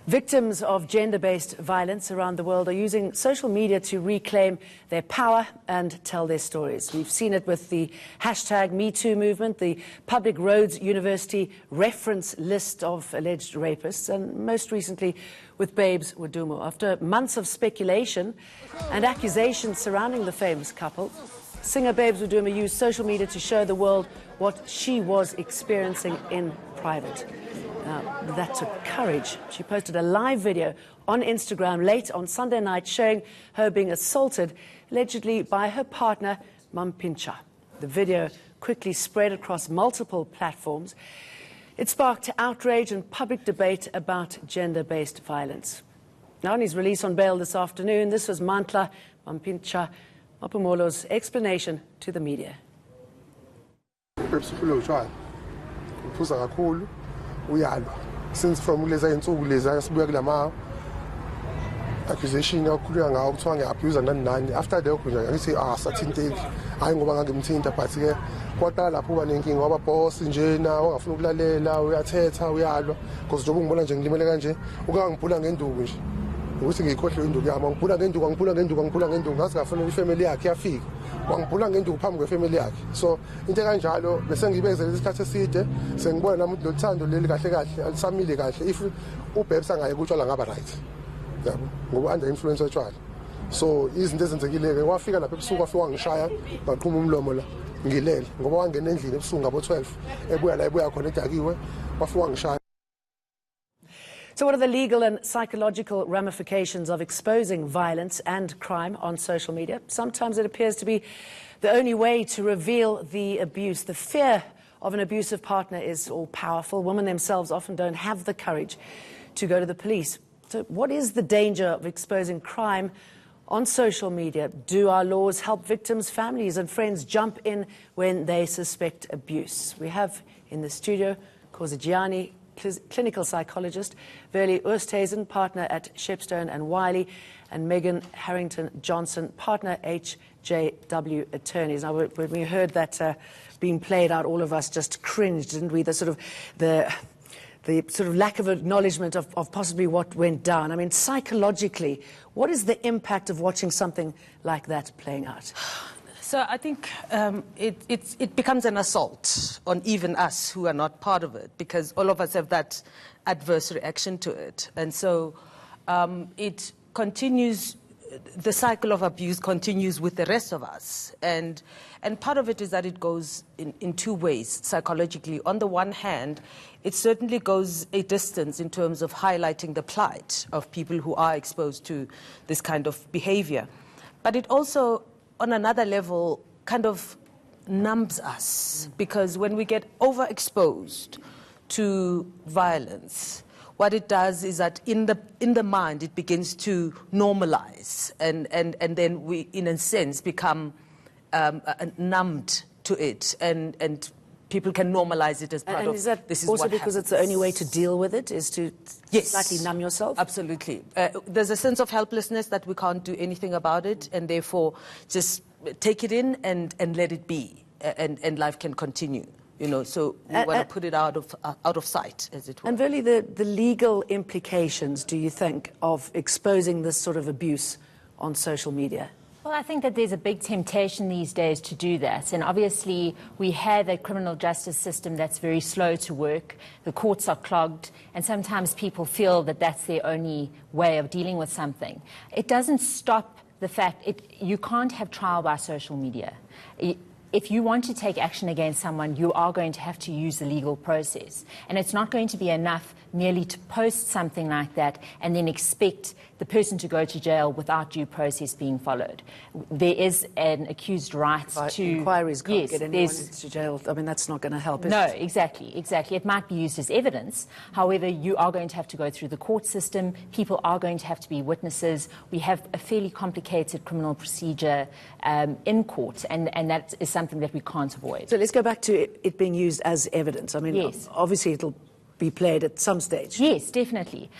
Victims of gender-based violence around the world are using social media to reclaim their power and tell their stories. We've seen it with the hashtag #MeToo movement, the Public Roads University reference list of alleged rapists, and most recently with Babes Wodumo. After months of speculation and accusations surrounding the famous couple, singer Babes Wodumo used social media to show the world what she was experiencing in private. That took courage. She posted a live video on Instagram late on Sunday night showing her being assaulted, allegedly by her partner, Mampintsha. The video quickly spread across multiple platforms. It sparked outrage and public debate about gender-based violence. Now, on his release on bail this afternoon, this was Mantla Mampintsha Mapumolo's explanation to the media. Since from leza insuku leza sibuya kulama accusation yakhuluya ngawo kuthiwa ngiabuse nani after that kunja ngithi sathinteki hayi ngoba ngangimthinta but ke kwaqala lapho banenkinga ngoba boss nje na ongafuna ukulalela uyathetha uyalwa because njengoba ngibona nje ngilimele kanje ukangibhula ngenduku nje ukuthi ngikhohle induku yami ngibhula ngenduku ngazi ngafuna ifamily yakhe yafika wangibhula ngenduku phambi kwefamily yakhe so into kanjalo bese ngibezela isikhathi eside sengibona nami ukuthi lothando leli kahle alisamile kahle if uBabes angaye kutshwala ngaba right yabo ngoba under influence yotshwala so izinto ezenzekile ke wafika lapha ebusuku wafika wangishaya baqhuma umlomo la ngilele ngoba wangena endlini ebusuku ngabo 12 ebuya khona edakiwe wafika wangishaya. So what are the legal and psychological ramifications of exposing violence and crime on social media? Sometimes it appears to be the only way to reveal the abuse. The fear of an abusive partner is all-powerful. Women themselves often don't have the courage to go to the police. So what is the danger of exposing crime on social media? Do our laws help victims, families and friends jump in when they suspect abuse? We have in the studio Kozigiani, clinical psychologist, Verlie Oosthuizen, partner at Shepstone and Wiley, and Megan Harrington-Johnson, partner HJW Attorneys. Now, when we heard that being played out, all of us just cringed, didn't we? The sort of lack of acknowledgement of possibly what went down. I mean, psychologically, what is the impact of watching something like that playing out? So I think it becomes an assault on even us who are not part of it, because all of us have that adverse reaction to it. And so it continues, the cycle of abuse continues with the rest of us. And part of it is that it goes in two ways, psychologically. On the one hand, it certainly goes a distance in terms of highlighting the plight of people who are exposed to this kind of behavior. But it also, on another level, kind of numbs us, because when we get overexposed to violence, what it does is that in the mind it begins to normalize, and then we, in a sense, become numbed to it, and people can normalize it as part of. And is that this is also what because happens. it's the only way to deal with it, is to slightly numb yourself? Absolutely. There's a sense of helplessness that we can't do anything about it, and therefore just take it in and let it be, and life can continue. You know, so we want to put it out of sight, as it were. And really, the legal implications, do you think, of exposing this sort of abuse on social media? Well, I think that there's a big temptation these days to do that. And obviously, we have a criminal justice system that's very slow to work. The courts are clogged. And sometimes people feel that that's their only way of dealing with something. It doesn't stop the fact you can't have trial by social media. If you want to take action against someone, you are going to have to use the legal process. And it's not going to be enough merely to post something like that and then expect the person to go to jail without due process being followed. There is an accused right to... Inquiries can't get anyone to jail. I mean, that's not going to help, is No, it? exactly. It might be used as evidence. However, you are going to have to go through the court system. People are going to have to be witnesses. We have a fairly complicated criminal procedure in court, and that is something that we can't avoid. So let's go back to it being used as evidence. I mean, Yes. obviously it'll be played at some stage. Yes, definitely.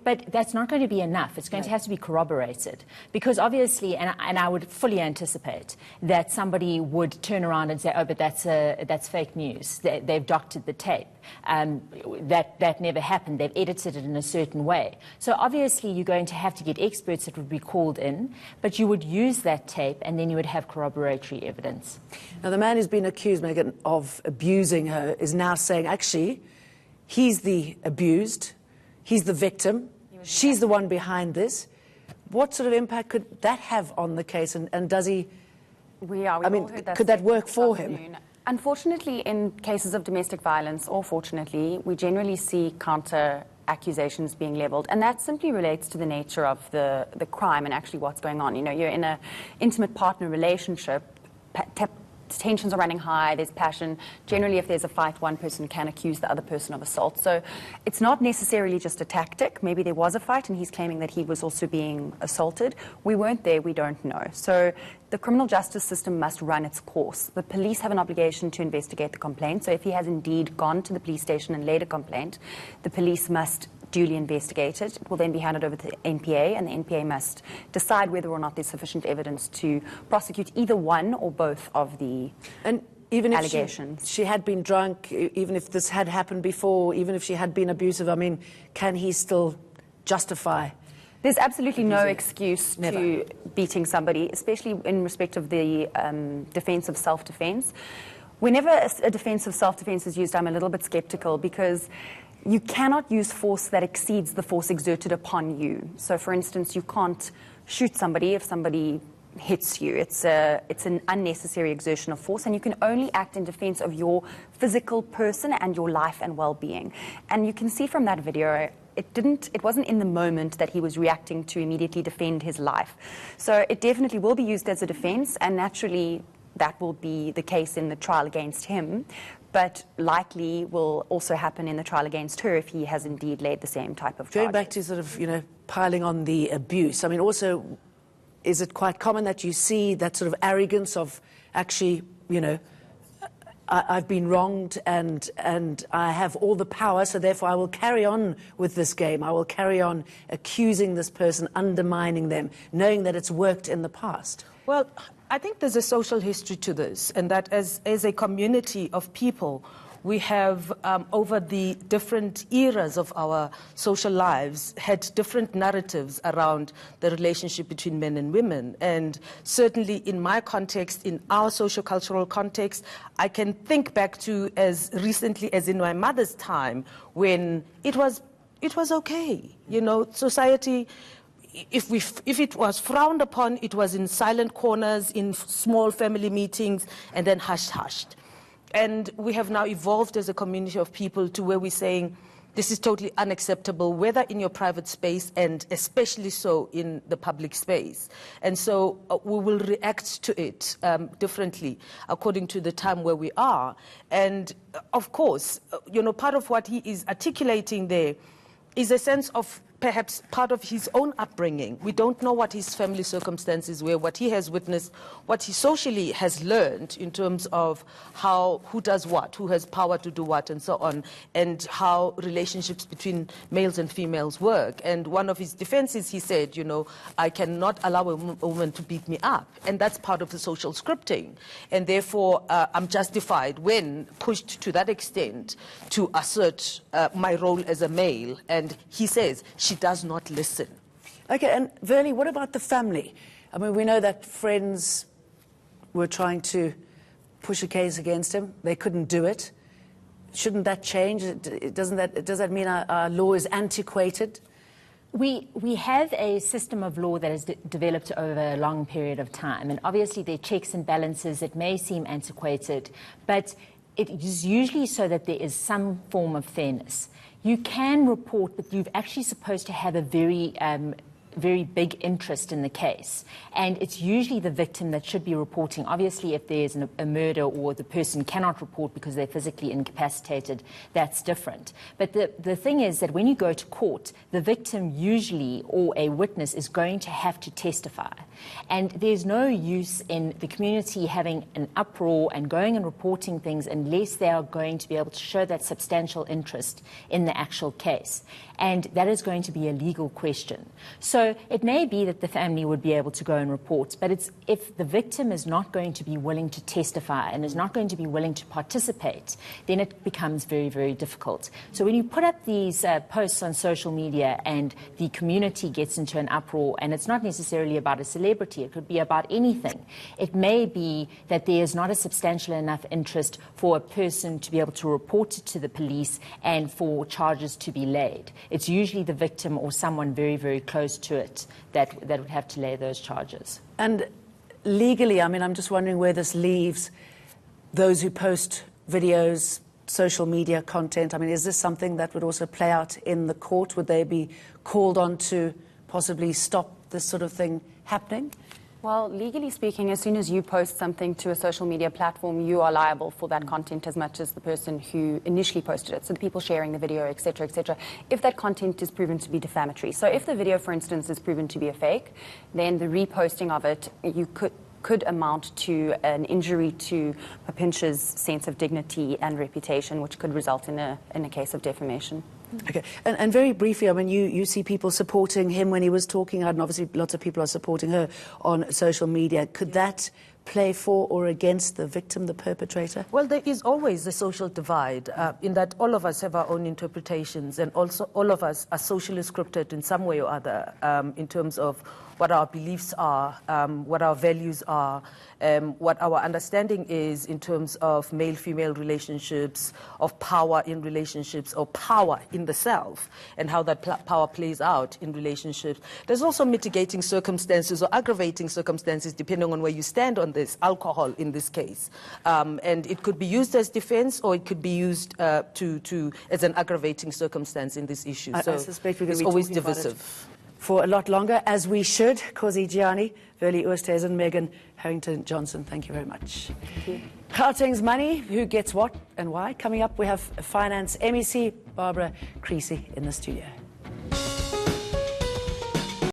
But that's not going to be enough. It's going to have to be corroborated. Because obviously, and I would fully anticipate that somebody would turn around and say, oh, but that's fake news. They've doctored the tape. That never happened. They've edited it in a certain way. So obviously, you're going to have to get experts that would be called in, but you would use that tape and then you would have corroboratory evidence. Now, the man who's been accused, Megan, of abusing her is now saying, actually, he's the abused, he's the victim, she's the one behind this. What sort of impact could that have on the case, and does he... I mean, could that work for him? Unfortunately, in cases of domestic violence, or fortunately, we generally see counter accusations being leveled, and that simply relates to the nature of the crime and actually what's going on. You know, you're in an intimate partner relationship, tensions are running high, there's passion. Generally, if there's a fight, one person can accuse the other person of assault. So it's not necessarily just a tactic. Maybe there was a fight and he's claiming that he was also being assaulted. We weren't there, we don't know. So the criminal justice system must run its course. The police have an obligation to investigate the complaint. So if he has indeed gone to the police station and laid a complaint, the police must duly investigate it. It will then be handed over to the NPA, and the NPA must decide whether or not there's sufficient evidence to prosecute either one or both of the allegations. If she had been drunk, even if this had happened before, even if she had been abusive, I mean, can he still justify? There's absolutely no excuse to beating somebody, especially in respect of the defense of self-defense. Whenever a defense of self-defense is used, I'm a little bit skeptical, because you cannot use force that exceeds the force exerted upon you. So, for instance, you can't shoot somebody if somebody hits you. It's an unnecessary exertion of force, and you can only act in defense of your physical person and your life and well-being. And you can see from that video, it wasn't in the moment that he was reacting to immediately defend his life. So it definitely will be used as a defense, and naturally that will be the case in the trial against him, but likely will also happen in the trial against her if he has indeed laid the same type of charges. Going back to sort of, you know, piling on the abuse, I mean, also, is it quite common that you see that sort of arrogance of actually, you know, I've been wronged and I have all the power, so therefore I will carry on with this game. I will carry on accusing this person, undermining them, knowing that it's worked in the past? Well, I think there's a social history to this, and that as a community of people, we have, over the different eras of our social lives, had different narratives around the relationship between men and women. And certainly in my context, in our socio-cultural context, I can think back to as recently as in my mother's time, when it was okay. You know, society, if it was frowned upon, it was in silent corners, in small family meetings, and then hushed. And we have now evolved as a community of people to where we're saying this is totally unacceptable, whether in your private space and especially so in the public space. And so we will react to it differently according to the time where we are. And of course, you know, part of what he is articulating there is a sense of perhaps part of his own upbringing. We don't know what his family circumstances were, what he has witnessed, what he socially has learned in terms of who does what, who has power to do what, and so on, and how relationships between males and females work. And one of his defenses, he said, you know, I cannot allow a woman to beat me up. And that's part of the social scripting. And therefore, I'm justified when pushed to that extent to assert my role as a male. And he says, she does not listen. Okay, and Vernie, what about the family? I mean, we know that friends were trying to push a case against him. They couldn't do it. Shouldn't that change? Does that mean our law is antiquated? We have a system of law that has developed over a long period of time, and obviously there are checks and balances. It may seem antiquated, but it is usually so that there is some form of fairness. You can report, but you're actually supposed to have a very very big interest in the case. And it's usually the victim that should be reporting. Obviously, if there's a murder or the person cannot report because they're physically incapacitated, that's different. But the thing is that when you go to court, the victim usually, or a witness, is going to have to testify. And there's no use in the community having an uproar and going and reporting things unless they are going to be able to show that substantial interest in the actual case. And that is going to be a legal question. So it may be that the family would be able to go and report, but it's if the victim is not going to be willing to testify and is not going to be willing to participate, then it becomes very, very difficult. So when you put up these posts on social media and the community gets into an uproar, and it's not necessarily about a celebrity, it could be about anything, it may be that there is not a substantial enough interest for a person to be able to report it to the police and for charges to be laid. It's usually the victim or someone very, very close to it that would have to lay those charges. And legally, I mean, I'm just wondering where this leaves those who post videos, social media content. I mean, is this something that would also play out in the court? Would they be called on to possibly stop this sort of thing happening? Well, legally speaking, as soon as you post something to a social media platform, you are liable for that content as much as the person who initially posted it. So the people sharing the video, et cetera, if that content is proven to be defamatory. So if the video, for instance, is proven to be a fake, then the reposting of it, you could amount to an injury to Papincha's sense of dignity and reputation, which could result in a case of defamation. Okay, and very briefly, I mean, you see people supporting him when he was talking out, and obviously lots of people are supporting her on social media. Could that play for or against the victim, the perpetrator? Well, there is always a social divide in that all of us have our own interpretations, and also all of us are socially scripted in some way or other in terms of what our beliefs are, what our values are, what our understanding is in terms of male-female relationships, of power in relationships, or power in the self, and how that power plays out in relationships. There's also mitigating circumstances or aggravating circumstances depending on where you stand on this, alcohol in this case. And it could be used as defense, or it could be used as an aggravating circumstance in this issue. So I suspect we're going it's to be always talking about it divisive. for a lot longer, as we should. Kosi Gianni, Verlie Oosthuizen, and Megan Harrington-Johnson, thank you very much. Thank you. Gauteng's money, who gets what and why? Coming up, we have Finance MEC Barbara Creasy in the studio.